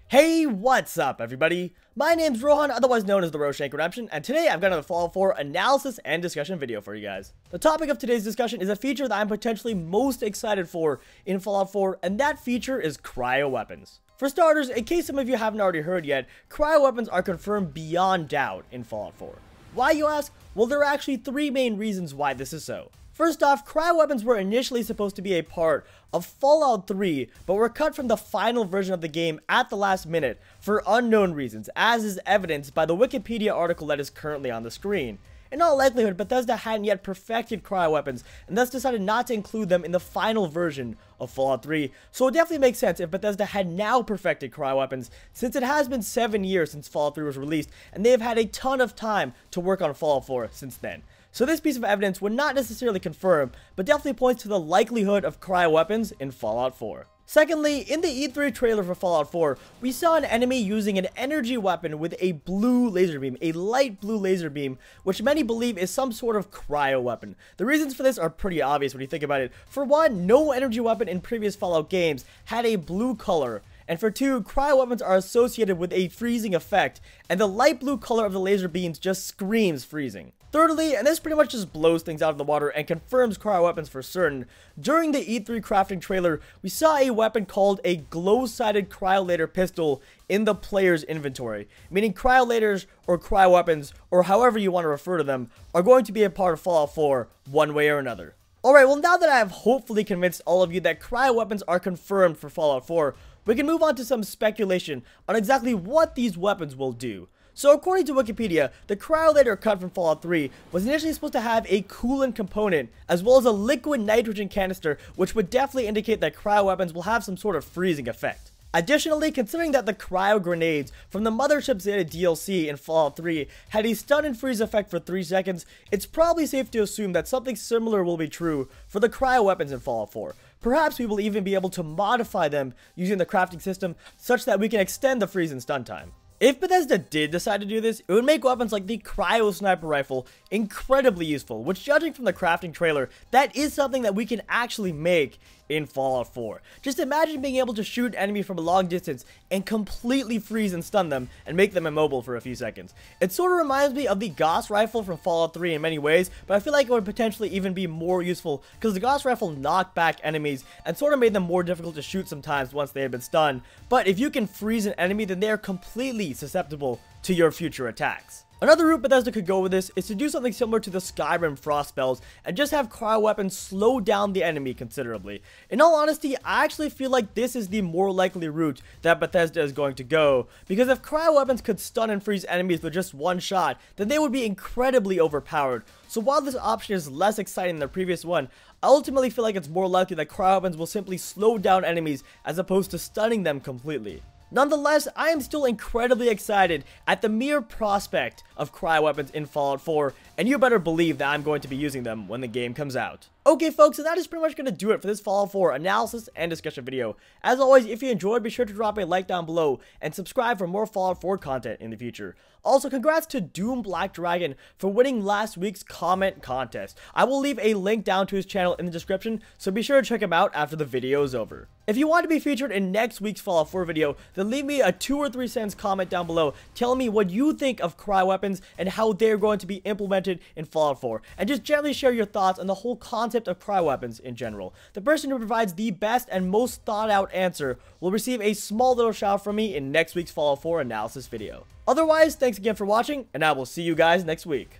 Hey, what's up everybody? My name's Rohan, otherwise known as the Roshank Redemption, and today I've got another Fallout 4 analysis and discussion video for you guys. The topic of today's discussion is a feature that I'm potentially most excited for in Fallout 4, and that feature is Cryo Weapons. For starters, in case some of you haven't already heard yet, Cryo Weapons are confirmed beyond doubt in Fallout 4. Why, you ask? Well, there are actually three main reasons why this is so. First off, Cryo Weapons were initially supposed to be a part of Fallout 3, but were cut from the final version of the game at the last minute for unknown reasons, as is evidenced by the Wikipedia article that is currently on the screen. In all likelihood, Bethesda hadn't yet perfected Cryo Weapons, and thus decided not to include them in the final version of Fallout 3, so it definitely makes sense if Bethesda had now perfected Cryo Weapons, since it has been 7 years since Fallout 3 was released, and they have had a ton of time to work on Fallout 4 since then. So this piece of evidence would not necessarily confirm, but definitely points to the likelihood of Cryo Weapons in Fallout 4. Secondly, in the E3 trailer for Fallout 4, we saw an enemy using an energy weapon with a blue laser beam, a light blue laser beam, which many believe is some sort of cryo weapon. The reasons for this are pretty obvious when you think about it. For one, no energy weapon in previous Fallout games had a blue color. And for two, cryo weapons are associated with a freezing effect, and the light blue color of the laser beams just screams freezing. Thirdly, and this pretty much just blows things out of the water and confirms cryo weapons for certain, during the E3 crafting trailer, we saw a weapon called a glow-sighted cryolator pistol in the player's inventory, meaning cryolators or cryo weapons, or however you want to refer to them, are going to be a part of Fallout 4 one way or another. Alright, well now that I have hopefully convinced all of you that cryo weapons are confirmed for Fallout 4, we can move on to some speculation on exactly what these weapons will do. So according to Wikipedia, the cryolator cut from Fallout 3 was initially supposed to have a coolant component, as well as a liquid nitrogen canister, which would definitely indicate that cryo weapons will have some sort of freezing effect. Additionally, considering that the cryo grenades from the Mothership Zeta DLC in Fallout 3 had a stun and freeze effect for 3 seconds, it's probably safe to assume that something similar will be true for the cryo weapons in Fallout 4. Perhaps we will even be able to modify them using the crafting system such that we can extend the freeze and stun time. If Bethesda did decide to do this, it would make weapons like the Cryo Sniper Rifle incredibly useful, which, judging from the crafting trailer, that is something that we can actually make in Fallout 4. Just imagine being able to shoot an enemy from a long distance and completely freeze and stun them and make them immobile for a few seconds. It sort of reminds me of the Gauss Rifle from Fallout 3 in many ways, but I feel like it would potentially even be more useful because the Gauss Rifle knocked back enemies and sort of made them more difficult to shoot sometimes once they had been stunned. But if you can freeze an enemy, then they are completely susceptible to your future attacks. Another route Bethesda could go with this is to do something similar to the Skyrim frost spells and just have cryo weapons slow down the enemy considerably. In all honesty, I actually feel like this is the more likely route that Bethesda is going to go, because if cryo weapons could stun and freeze enemies with just one shot, then they would be incredibly overpowered. So while this option is less exciting than the previous one, I ultimately feel like it's more likely that cryo weapons will simply slow down enemies as opposed to stunning them completely. Nonetheless, I am still incredibly excited at the mere prospect of cryo weapons in Fallout 4, and you better believe that I'm going to be using them when the game comes out. Okay folks, so that is pretty much going to do it for this Fallout 4 analysis and discussion video. As always, if you enjoyed, be sure to drop a like down below and subscribe for more Fallout 4 content in the future. Also, congrats to Doom Black Dragon for winning last week's comment contest. I will leave a link down to his channel in the description, so be sure to check him out after the video is over. If you want to be featured in next week's Fallout 4 video, then leave me a 2 or 3 cents comment down below telling me what you think of cryo weapons and how they're going to be implemented in Fallout 4, and just gently share your thoughts on the whole concept of cryo weapons in general. The person who provides the best and most thought out answer will receive a small little shout out from me in next week's Fallout 4 analysis video. Otherwise, thanks again for watching, and I will see you guys next week.